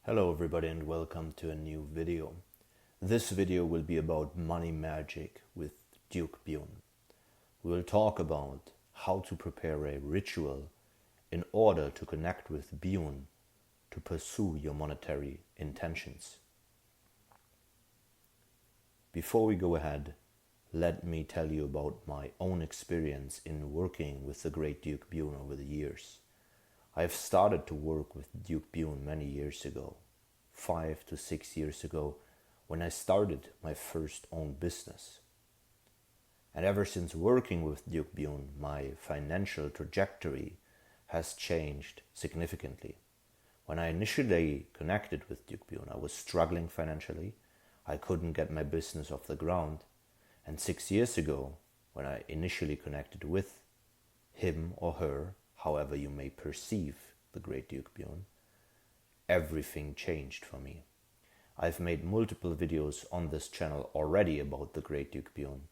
Hello everybody and welcome to a new video. This video will be about money magic with Duke Bune. We will talk about how to prepare a ritual in order to connect with Bune to pursue your monetary intentions. Before we go ahead, let me tell you about my own experience in working with the great Duke Bune over the years. I have started to work with Duke Bune many years ago, 5 to 6 years ago, when I started my first own business. And ever since working with Duke Bune, my financial trajectory has changed significantly. When I initially connected with Duke Bune, I was struggling financially. I couldn't get my business off the ground. And 6 years ago, when I initially connected with him or her, however you may perceive the great Duke Bune, everything changed for me. I've made multiple videos on this channel already about the great Duke Bune,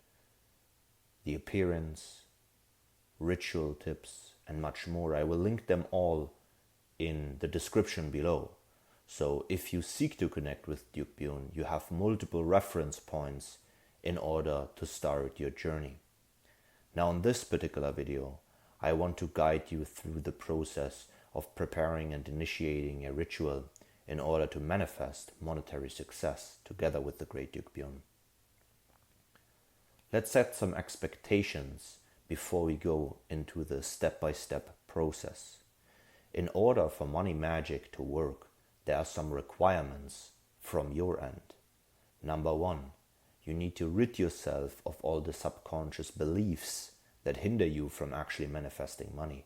the appearance, ritual tips, and much more. I will link them all in the description below. So if you seek to connect with Duke Bune, you have multiple reference points in order to start your journey. Now in this particular video, I want to guide you through the process of preparing and initiating a ritual in order to manifest monetary success together with the great Duke Bune. Let's set some expectations before we go into the step-by-step process. In order for money magic to work, there are some requirements from your end. Number one, you need to rid yourself of all the subconscious beliefs that hinder you from actually manifesting money.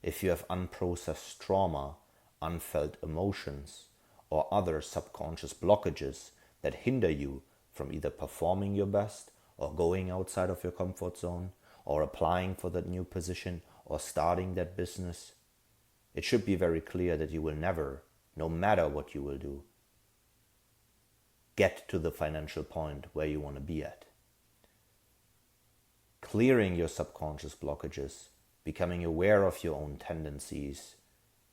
If you have unprocessed trauma, unfelt emotions, or other subconscious blockages that hinder you from either performing your best or going outside of your comfort zone or applying for that new position or starting that business, it should be very clear that you will never, no matter what you will do, get to the financial point where you want to be at. Clearing your subconscious blockages, becoming aware of your own tendencies,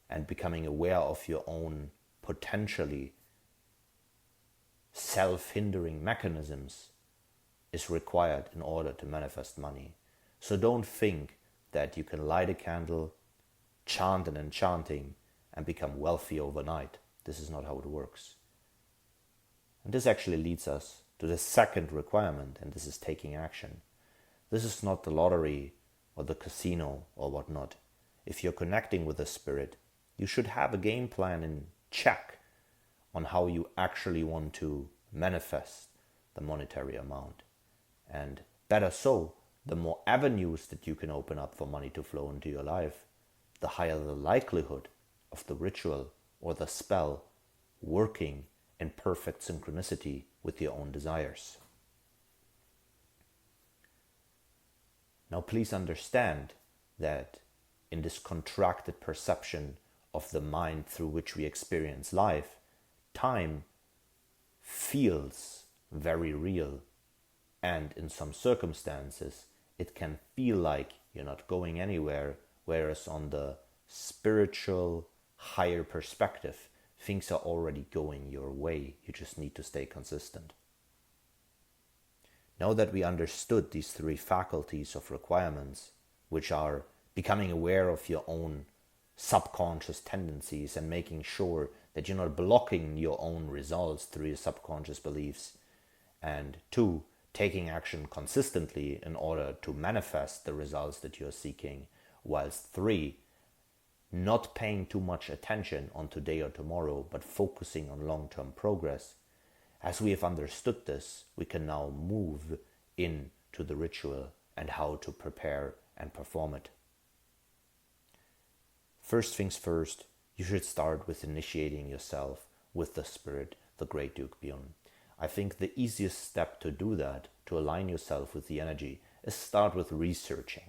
and becoming aware of your own potentially self-hindering mechanisms is required in order to manifest money. So don't think that you can light a candle, chant an enchanting, and become wealthy overnight. This is not how it works. And this actually leads us to the second requirement, and this is taking action. This is not the lottery or the casino or whatnot. If you're connecting with a spirit, you should have a game plan in check on how you actually want to manifest the monetary amount. And better so, the more avenues that you can open up for money to flow into your life, the higher the likelihood of the ritual or the spell working in perfect synchronicity with your own desires. Now please understand that in this contracted perception of the mind through which we experience life, time feels very real, and in some circumstances it can feel like you're not going anywhere, whereas on the spiritual, higher perspective, things are already going your way. You just need to stay consistent. Now that we understood these three faculties of requirements, which are becoming aware of your own subconscious tendencies and making sure that you're not blocking your own results through your subconscious beliefs, and two, taking action consistently in order to manifest the results that you're seeking, whilst three, not paying too much attention on today or tomorrow, but focusing on long-term progress. As we have understood this, we can now move into the ritual and how to prepare and perform it. First things first, you should start with initiating yourself with the spirit, the great Duke Bune. I think the easiest step to do that, to align yourself with the energy, is start with researching.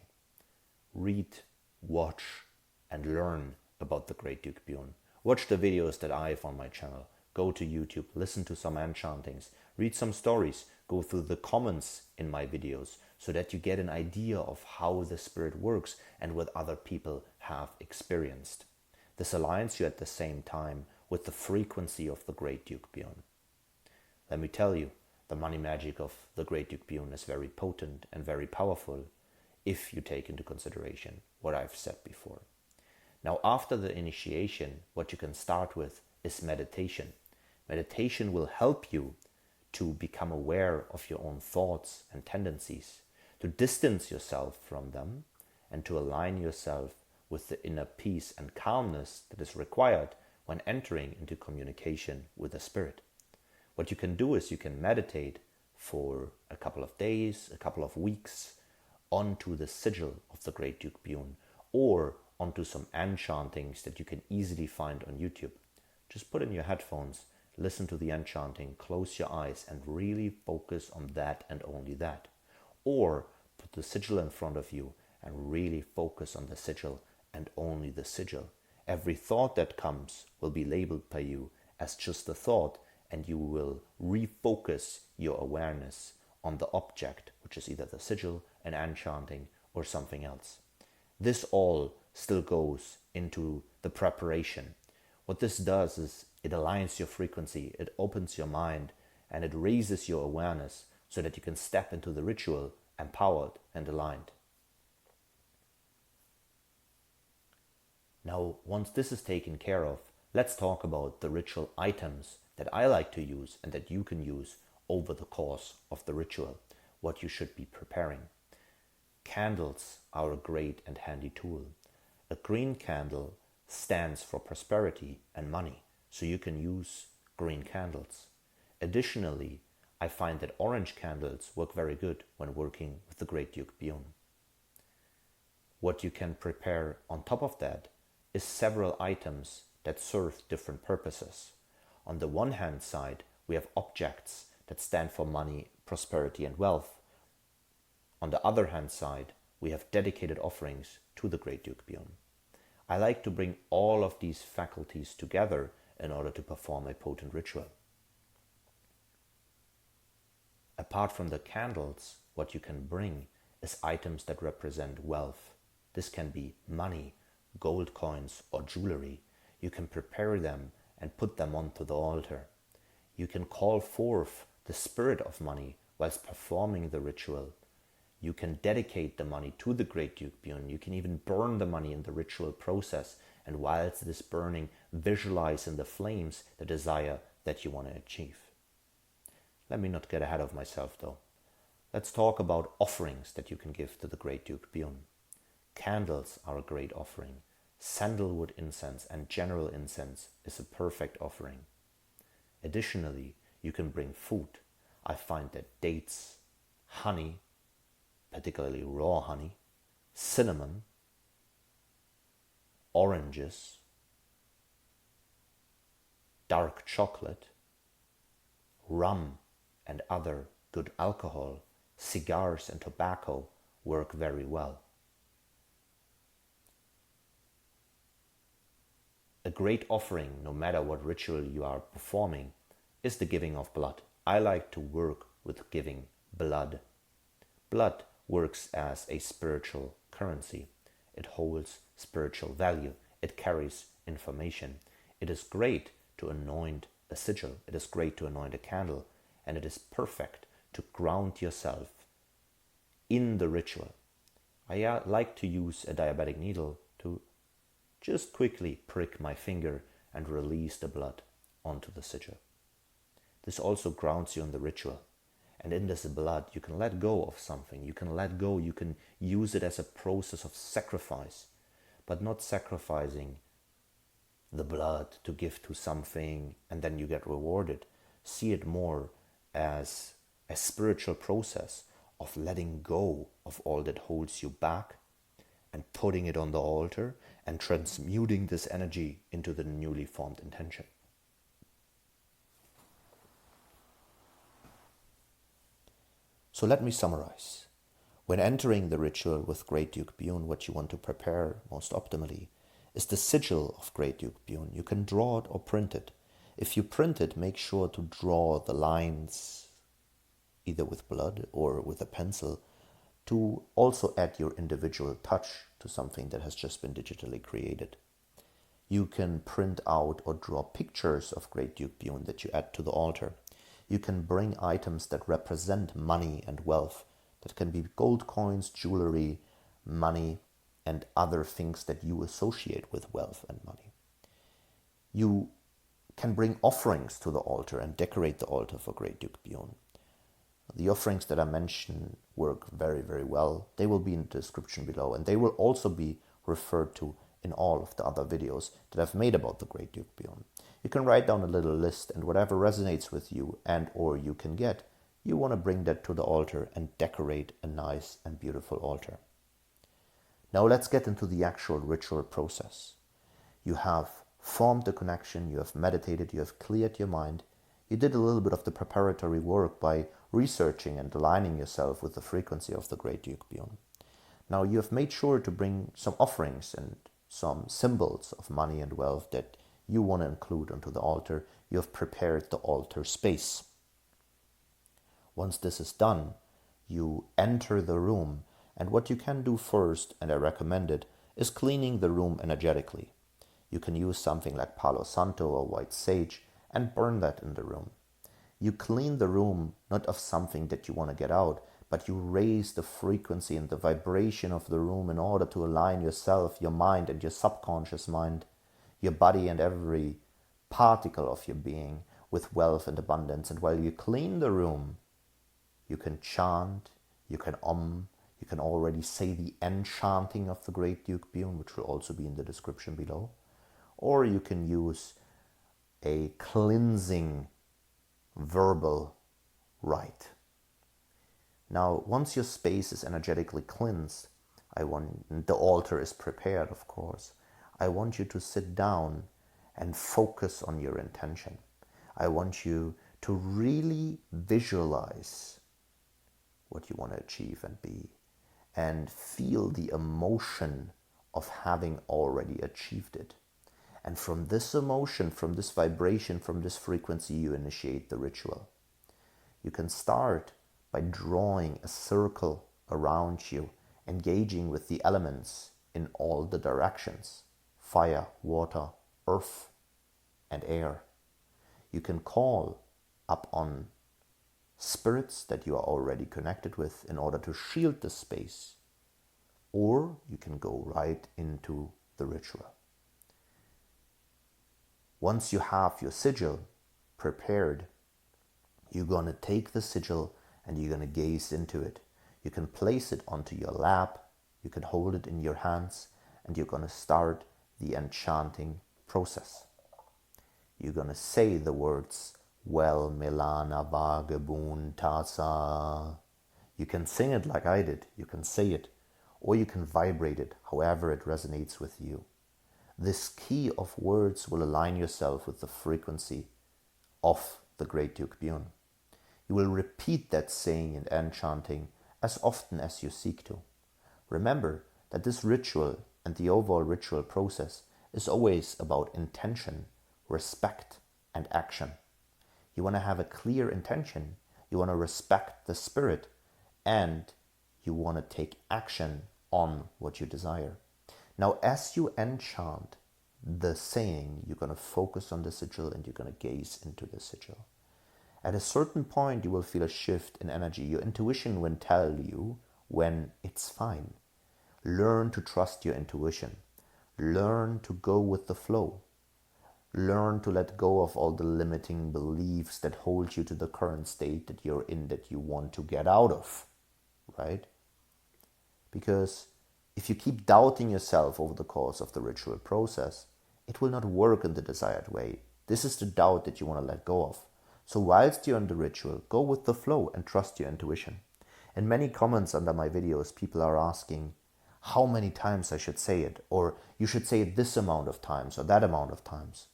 Read, watch, and learn about the great Duke Bune. Watch the videos that I have on my channel. Go to YouTube, listen to some enchantings, read some stories, go through the comments in my videos so that you get an idea of how the spirit works and what other people have experienced. This aligns you at the same time with the frequency of the Great Duke Bune. Let me tell you, the money magic of the Great Duke Bune is very potent and very powerful if you take into consideration what I've said before. Now, after the initiation, what you can start with is meditation. Meditation will help you to become aware of your own thoughts and tendencies, to distance yourself from them, and to align yourself with the inner peace and calmness that is required when entering into communication with the spirit. What you can do is you can meditate for a couple of days, a couple of weeks, onto the sigil of the Great Duke Bune, or onto some enchantings that you can easily find on YouTube. Just put in your headphones, listen to the enchanting, close your eyes, and really focus on that and only that. Or put the sigil in front of you and really focus on the sigil and only the sigil. Every thought that comes will be labeled by you as just a thought, and you will refocus your awareness on the object, which is either the sigil, an enchanting, or something else. This all still goes into the preparation. What this does is it aligns your frequency, it opens your mind, and it raises your awareness so that you can step into the ritual empowered and aligned. Now, once this is taken care of, let's talk about the ritual items that I like to use and that you can use over the course of the ritual, what you should be preparing. Candles are a great and handy tool. A green candle stands for prosperity and money, so you can use green candles. Additionally, I find that orange candles work very good when working with the Great Duke Bune. What you can prepare on top of that is several items that serve different purposes. On the one hand side, we have objects that stand for money, prosperity, and wealth. On the other hand side, we have dedicated offerings to the Great Duke Bune. I like to bring all of these faculties together in order to perform a potent ritual. Apart from the candles, what you can bring is items that represent wealth. This can be money, gold coins, or jewelry. You can prepare them and put them onto the altar. You can call forth the spirit of money whilst performing the ritual. You can dedicate the money to the Great Duke Bune. You can even burn the money in the ritual process, and whilst it is burning, visualize in the flames the desire that you want to achieve. Let me not get ahead of myself though. Let's talk about offerings that you can give to the Great Duke Bune. Candles are a great offering. Sandalwood incense and general incense is a perfect offering. Additionally, you can bring food. I find that dates, honey, particularly raw honey, cinnamon, oranges, dark chocolate, rum, and other good alcohol, cigars and tobacco work very well. A great offering, no matter what ritual you are performing, is the giving of blood. I like to work with giving blood. Blood works as a spiritual currency. It holds spiritual value. It carries information. It is great to anoint a sigil. It is great to anoint a candle. And it is perfect to ground yourself in the ritual. I like to use a diabetic needle to just quickly prick my finger and release the blood onto the sigil. This also grounds you in the ritual. And in this blood, you can let go of something. You can let go. You can use it as a process of sacrifice, but not sacrificing the blood to give to something and then you get rewarded. See it more as a spiritual process of letting go of all that holds you back and putting it on the altar and transmuting this energy into the newly formed intention. So let me summarize. When entering the ritual with Great Duke Bune, what you want to prepare most optimally is the sigil of Great Duke Bune. You can draw it or print it. If you print it, make sure to draw the lines either with blood or with a pencil to also add your individual touch to something that has just been digitally created. You can print out or draw pictures of Great Duke Bune that you add to the altar. You can bring items that represent money and wealth. That can be gold coins, jewelry, money, and other things that you associate with wealth and money. You can bring offerings to the altar and decorate the altar for Great Duke Bune. The offerings that I mentioned work very, very well. They will be in the description below, and they will also be referred to in all of the other videos that I've made about the Great Duke Bune. You can write down a little list, and whatever resonates with you and or you can get, you want to bring that to the altar and decorate a nice and beautiful altar. Now let's get into the actual ritual process. You have formed the connection, you have meditated, you have cleared your mind. You did a little bit of the preparatory work by researching and aligning yourself with the frequency of the Great Duke Bune. Now you have made sure to bring some offerings and some symbols of money and wealth that you want to include onto the altar. You have prepared the altar space. Once this is done, you enter the room, and what you can do first, and I recommend it, is cleaning the room energetically. You can use something like Palo Santo or white sage and burn that in the room. You clean the room not of something that you want to get out, but you raise the frequency and the vibration of the room in order to align yourself, your mind and your subconscious mind, your body and every particle of your being with wealth and abundance. And while you clean the room, you can chant, you can you can already say the end chanting of the Great Duke Bune, which will also be in the description below. Or you can use a cleansing verbal rite. Now, once your space is energetically cleansed, the altar is prepared, of course, I want you to sit down and focus on your intention. I want you to really visualize what you want to achieve and be, and feel the emotion of having already achieved it. And from this emotion, from this vibration, from this frequency, you initiate the ritual. You can start by drawing a circle around you, engaging with the elements in all the directions: fire, water, earth, and air. You can call up on spirits that you are already connected with in order to shield the space, or you can go right into the ritual. Once you have your sigil prepared, you're going to take the sigil and you're going to gaze into it. You can place it onto your lap, you can hold it in your hands, and you're going to start the enchanting process. You're going to say the words, Wehl, Melan, Avage, Bune, Tasa. You can sing it like I did, you can say it, or you can vibrate it, however it resonates with you. This key of words will align yourself with the frequency of the Great Duke Bune. You will repeat that saying and enchanting as often as you seek to. Remember that this ritual and the overall ritual process is always about intention, respect, and action. You want to have a clear intention, you want to respect the spirit, and you want to take action on what you desire. Now, as you enchant the saying, you're going to focus on the sigil and you're going to gaze into the sigil. At a certain point, you will feel a shift in energy. Your intuition will tell you when it's fine. Learn to trust your intuition. Learn to go with the flow. Learn to let go of all the limiting beliefs that hold you to the current state that you're in, that you want to get out of, right? Because if you keep doubting yourself over the course of the ritual process, it will not work in the desired way. This is the doubt that you want to let go of. So whilst you're in the ritual, go with the flow and trust your intuition. In many comments under my videos, people are asking how many times I should say it, or you should say it this amount of times or that amount of times.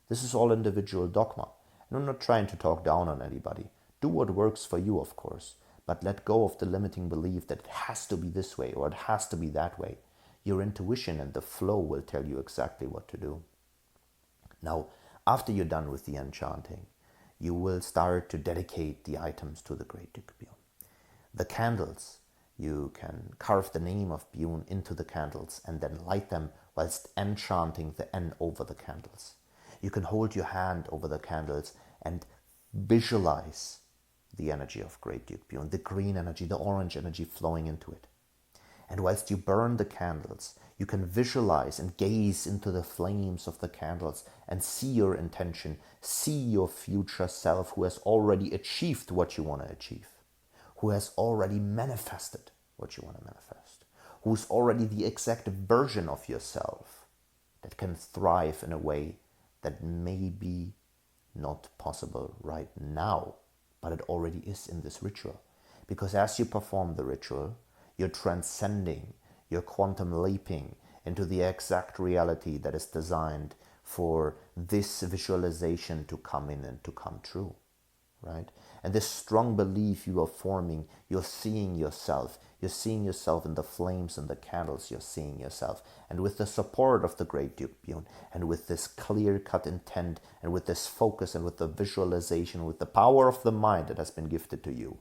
This is all individual dogma, and I'm not trying to talk down on anybody. Do what works for you, of course, but let go of the limiting belief that it has to be this way or it has to be that way. Your intuition and the flow will tell you exactly what to do. Now, after you're done with the enchanting, you will start to dedicate the items to the Great Duke Bune. The candles, you can carve the name of Bune into the candles and then light them whilst enchanting the N over the candles. You can hold your hand over the candles and visualize the energy of Great Duke Bune, the green energy, the orange energy flowing into it. And whilst you burn the candles, you can visualize and gaze into the flames of the candles and see your intention, see your future self who has already achieved what you want to achieve, who has already manifested what you want to manifest, who's already the exact version of yourself that can thrive in a way that may be not possible right now, but it already is in this ritual. Because as you perform the ritual, you're transcending, you're quantum leaping into the exact reality that is designed for this visualization to come in and to come true, right? And this strong belief you are forming, you're seeing yourself in the flames and the candles, you're seeing yourself. And with the support of the Great Duke Bune, and with this clear-cut intent, and with this focus, and with the visualization, with the power of the mind that has been gifted to you,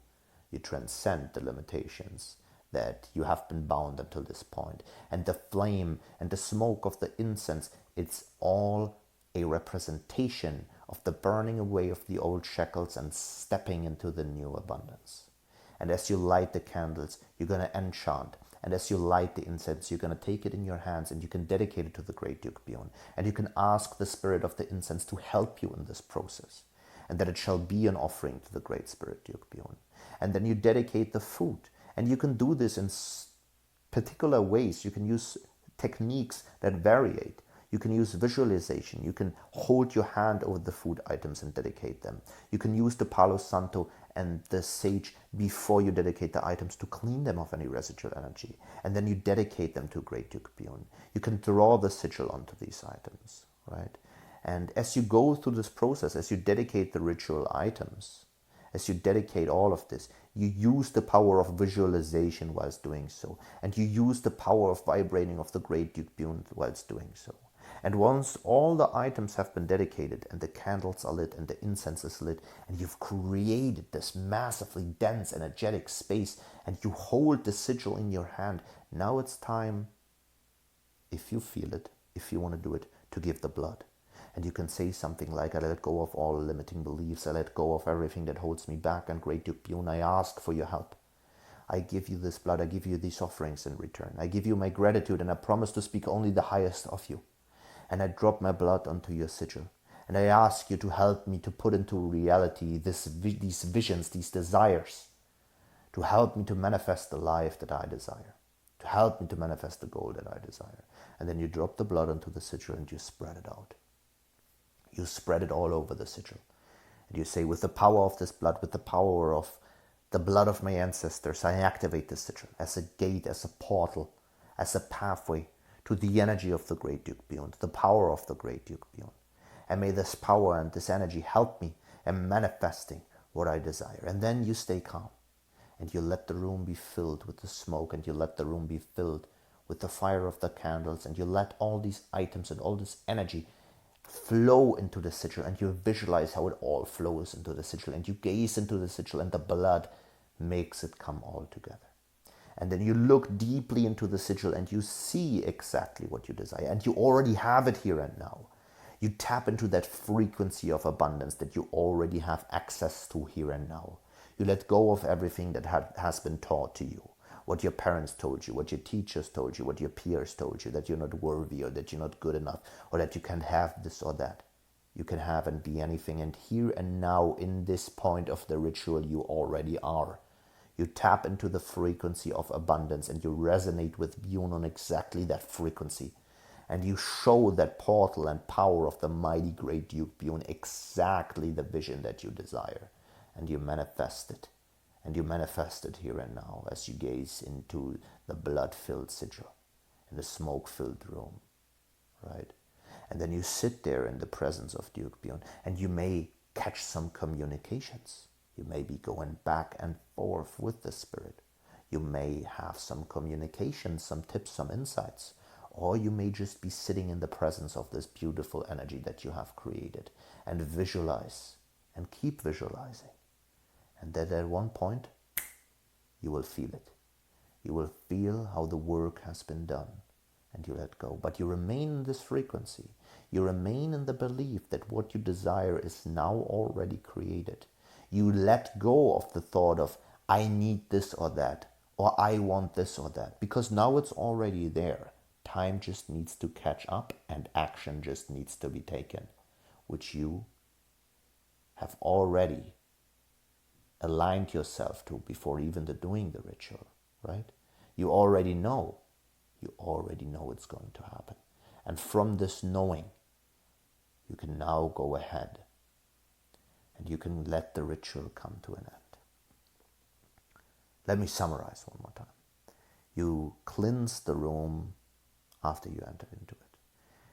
you transcend the limitations that you have been bound until this point. And the flame and the smoke of the incense, it's all a representation of the burning away of the old shackles and stepping into the new abundance. And as you light the candles, you're going to enchant. And as you light the incense, you're going to take it in your hands and you can dedicate it to the Great Duke Bune. And you can ask the spirit of the incense to help you in this process. And that it shall be an offering to the Great Spirit Duke Bune. And then you dedicate the food. And you can do this in particular ways. You can use techniques that variate. You can use visualization. You can hold your hand over the food items and dedicate them. You can use the Palo Santo and the sage before you dedicate the items to clean them of any residual energy. And then you dedicate them to Great Duke Bune. You can draw the sigil onto these items, right? And as you go through this process, as you dedicate the ritual items, as you dedicate all of this, you use the power of visualization whilst doing so. And you use the power of vibrating of the Great Duke Bune whilst doing so. And once all the items have been dedicated and the candles are lit and the incense is lit and you've created this massively dense, energetic space and you hold the sigil in your hand, now it's time, if you feel it, if you want to do it, to give the blood. And you can say something like, I let go of all limiting beliefs, I let go of everything that holds me back, and Great Duke Bune, I ask for your help. I give you this blood, I give you these offerings in return. I give you my gratitude and I promise to speak only the highest of you. And I drop my blood onto your sigil. And I ask you to help me to put into reality these visions, these desires, to help me to manifest the life that I desire, to help me to manifest the goal that I desire. And then you drop the blood onto the sigil and you spread it out. You spread it all over the sigil. And you say, with the power of this blood, with the power of the blood of my ancestors, I activate the sigil as a gate, as a portal, as a pathway to the energy of the Great Duke Bune, the power of the Great Duke Bune. And may this power and this energy help me in manifesting what I desire. And then you stay calm. And you let the room be filled with the smoke, and you let the room be filled with the fire of the candles, and you let all these items and all this energy flow into the sigil, and you visualize how it all flows into the sigil, and you gaze into the sigil, and the blood makes it come all together. And then you look deeply into the sigil and you see exactly what you desire. And you already have it here and now. You tap into that frequency of abundance that you already have access to here and now. You let go of everything that has been taught to you. What your parents told you, what your teachers told you, what your peers told you, that you're not worthy or that you're not good enough or that you can't have this or that. You can have and be anything. And here and now in this point of the ritual you already are. You tap into the frequency of abundance and you resonate with Bune on exactly that frequency. And you show that portal and power of the mighty Great Duke Bune exactly the vision that you desire. And you manifest it. And you manifest it here and now as you gaze into the blood-filled sigil in the smoke-filled room. Right? And then you sit there in the presence of Duke Bune and you may catch some communications. You may be going back and forth with the spirit. You may have some communication, some tips, some insights. Or you may just be sitting in the presence of this beautiful energy that you have created and visualize and keep visualizing. And then at one point, you will feel it. You will feel how the work has been done. and you let go. But you remain in this frequency. You remain in the belief that what you desire is now already created. You let go of the thought of, I need this or that, or I want this or that, because now it's already there. Time just needs to catch up and action just needs to be taken, which you have already aligned yourself to before even doing the ritual, right? You already know it's going to happen. And from this knowing, you can now go ahead and you can let the ritual come to an end. Let me summarize one more time. You cleanse the room after you enter into it.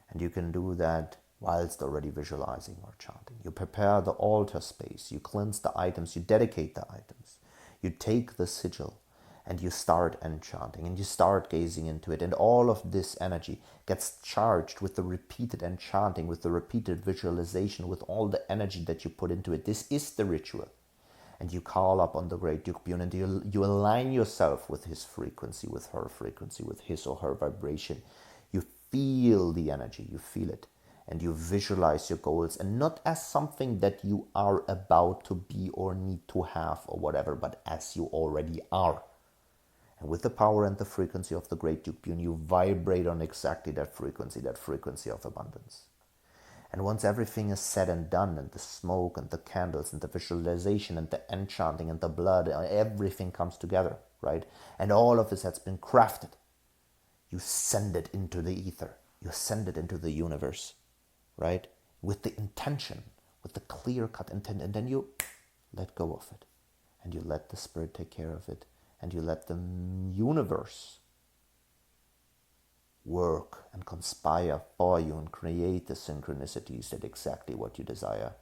And you can do that whilst already visualizing or chanting. You prepare the altar space, you cleanse the items, you dedicate the items. You take the sigil and you start enchanting and you start gazing into it. And all of this energy gets charged with the repeated enchanting, with the repeated visualization, with all the energy that you put into it. This is the ritual. And you call up on the great Duke Bune and you align yourself with his frequency, with her frequency, with his or her vibration. You feel the energy, you feel it. And you visualize your goals, and not as something that you are about to be or need to have or whatever, but as you already are. And with the power and the frequency of the great Duke Bune, you vibrate on exactly that frequency of abundance. And once everything is said and done, and the smoke and the candles and the visualization and the enchanting and the blood, everything comes together, right? And all of this has been crafted. You send it into the ether. You send it into the universe, right? With the intention, with the clear-cut intent, and then you let go of it. And you let the spirit take care of it. And you let the universe work and conspire for you and create the synchronicities that exactly what you desire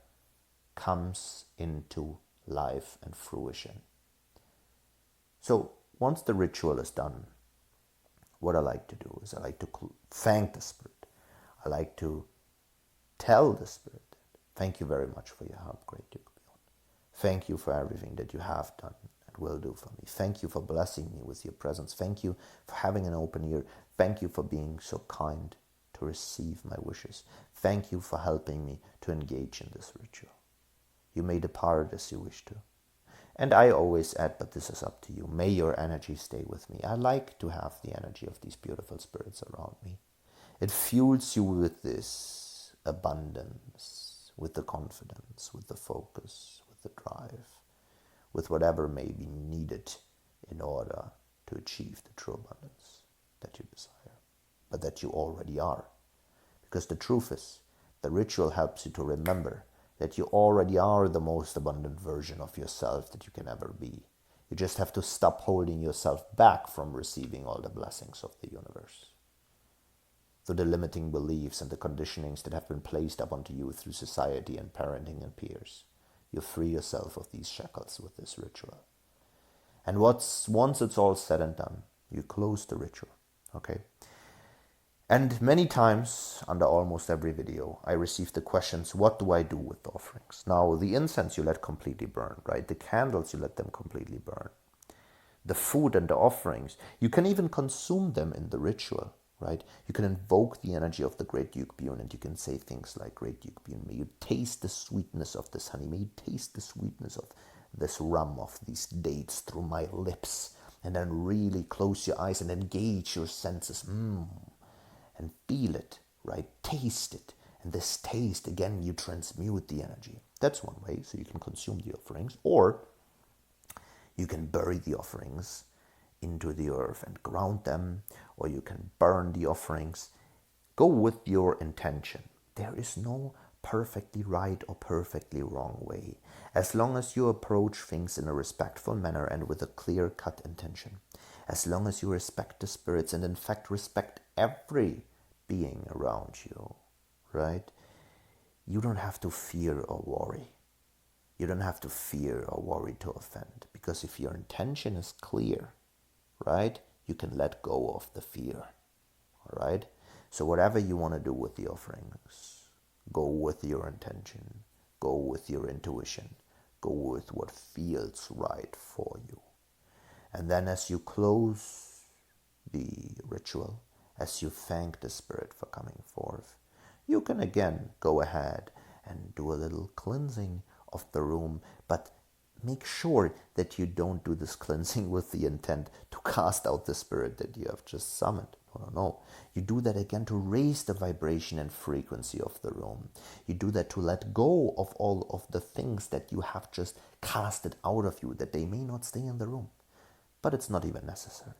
comes into life and fruition. So once the ritual is done, what I like to do is I like to thank the spirit. I like to tell the spirit, thank you very much for your help, great Duke Bune. Thank you for everything that you have done and will do for me. Thank you for blessing me with your presence. Thank you for having an open ear. Thank you for being so kind to receive my wishes. Thank you for helping me to engage in this ritual. You may depart as you wish to. And I always add, but this is up to you. May your energy stay with me. I like to have the energy of these beautiful spirits around me. It fuels you with this abundance, with the confidence, with the focus, with the drive, with whatever may be needed in order to achieve the true abundance that you desire, but that you already are. Because the truth is, the ritual helps you to remember that you already are the most abundant version of yourself that you can ever be. You just have to stop holding yourself back from receiving all the blessings of the universe. Through the limiting beliefs and the conditionings that have been placed upon you through society and parenting and peers, you free yourself of these shackles with this ritual. And once it's all said and done, you close the ritual, okay? And many times, under almost every video, I receive the questions, what do I do with the offerings? Now, the incense you let completely burn, right? The candles, you let them completely burn. The food and the offerings, you can even consume them in the ritual, right? You can invoke the energy of the great Duke Bune, and you can say things like, great Duke Bune, may you taste the sweetness of this honey, may you taste the sweetness of this rum, of these dates through my lips, and then really close your eyes and engage your senses, and feel it, right? Taste it. And this taste, again, you transmute the energy. That's one way, so you can consume the offerings. Or you can bury the offerings into the earth and ground them, or you can burn the offerings. Go with your intention. There is no perfectly right or perfectly wrong way, as long as you approach things in a respectful manner and with a clear-cut intention. As long as you respect the spirits and in fact respect every being around you, right? You don't have to fear or worry. You don't have to fear or worry to offend, because if your intention is clear, right, you can let go of the fear, all right? So whatever you want to do with the offerings, go with your intention, go with your intuition, go with what feels right for you. And then as you close the ritual, as you thank the Spirit for coming forth. You can again go ahead and do a little cleansing of the room, but make sure that you don't do this cleansing with the intent to cast out the spirit that you have just summoned. No. You do that again to raise the vibration and frequency of the room. You do that to let go of all of the things that you have just casted out of you, that they may not stay in the room. But it's not even necessary.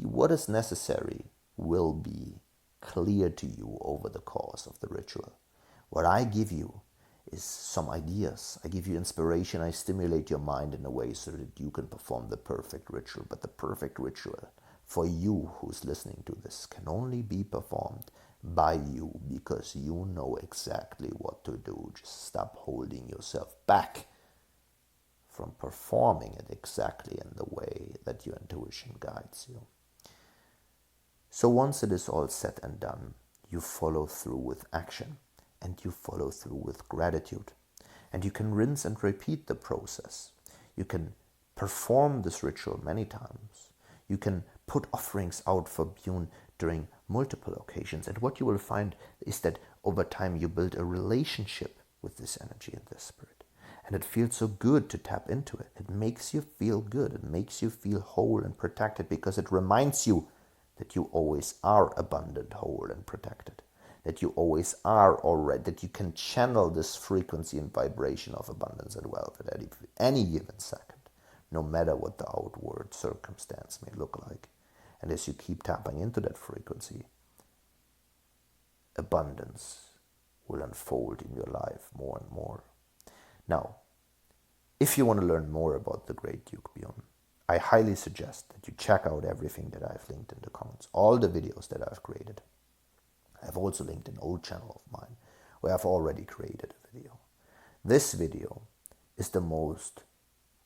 What is necessary will be clear to you over the course of the ritual. What I give you is some ideas. I give you inspiration. I stimulate your mind in a way so that you can perform the perfect ritual. But the perfect ritual for you who's listening to this can only be performed by you, because you know exactly what to do. Just stop holding yourself back from performing it exactly in the way that your intuition guides you. So once it is all said and done, you follow through with action, and you follow through with gratitude. And you can rinse and repeat the process. You can perform this ritual many times. You can put offerings out for Bune during multiple occasions. And what you will find is that over time you build a relationship with this energy and this spirit. And it feels so good to tap into it. It makes you feel good. It makes you feel whole and protected, because it reminds you that you always are abundant, whole, and protected. That you always are already, that you can channel this frequency and vibration of abundance and wealth at any given second, no matter what the outward circumstance may look like. And as you keep tapping into that frequency, abundance will unfold in your life more and more. Now, if you want to learn more about the Great Duke Bune, I highly suggest that you check out everything that I've linked in the comments, all the videos that I've created. I've also linked an old channel of mine where I've already created a video. This video is the most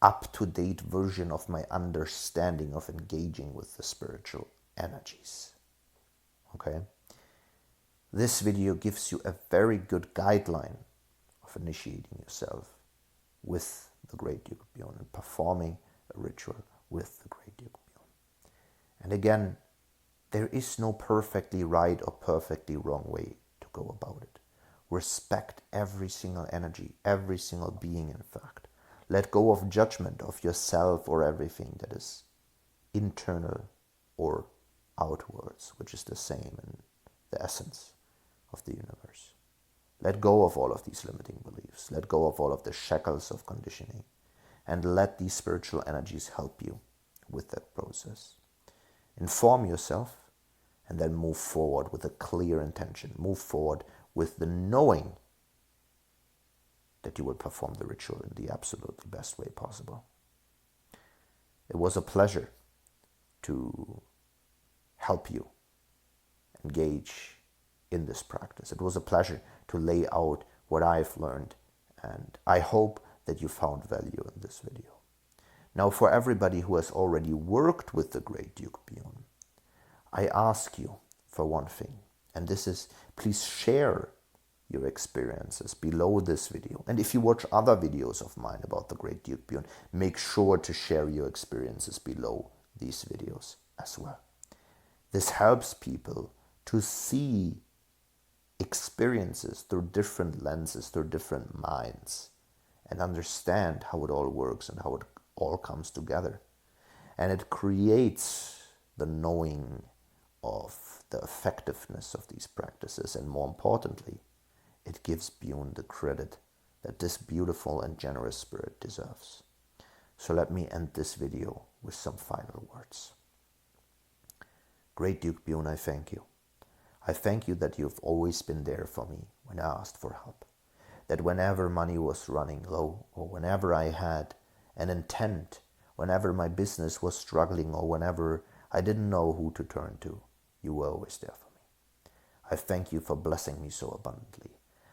up-to-date version of my understanding of engaging with the spiritual energies. Okay? This video gives you a very good guideline of initiating yourself with the Great Duke Bune and performing a ritual with the Great Duke Bune. And again, there is no perfectly right or perfectly wrong way to go about it. Respect every single energy, every single being, in fact. Let go of judgment of yourself or everything that is internal or outwards, which is the same in the essence of the universe. Let go of all of these limiting beliefs. Let go of all of the shackles of conditioning. And let these spiritual energies help you with that process. Inform yourself, and then move forward with a clear intention. Move forward with the knowing that you will perform the ritual in the absolutely best way possible. It was a pleasure to help you engage in this practice. It was a pleasure to lay out what I've learned, and I hope that you found value in this video. Now, for everybody who has already worked with the Great Duke Bune, I ask you for one thing, and this is, please share your experiences below this video. And if you watch other videos of mine about the Great Duke Bune, make sure to share your experiences below these videos as well. This helps people to see experiences through different lenses, through different minds, and understand how it all works and how it all comes together. And it creates the knowing of the effectiveness of these practices, and more importantly, it gives Bune the credit that this beautiful and generous spirit deserves. So let me end this video with some final words. Great Duke Bune, I thank you. I thank you that you've always been there for me when I asked for help. That whenever money was running low, or whenever I had an intent, whenever my business was struggling, or whenever I didn't know who to turn to, you were always there for me. I thank you for blessing me so abundantly.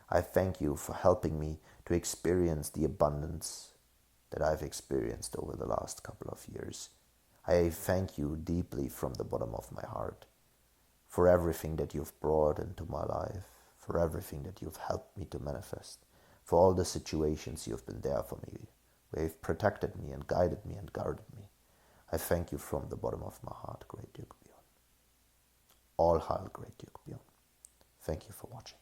I thank you for helping me to experience the abundance that I've experienced over the last couple of years. I thank you deeply from the bottom of my heart for everything that you've brought into my life, for everything that you've helped me to manifest, for all the situations you've been there for me, where you've protected me and guided me and guarded me. I thank you from the bottom of my heart, Great Duke Bune. All hail, great Duke Bune. Thank you for watching.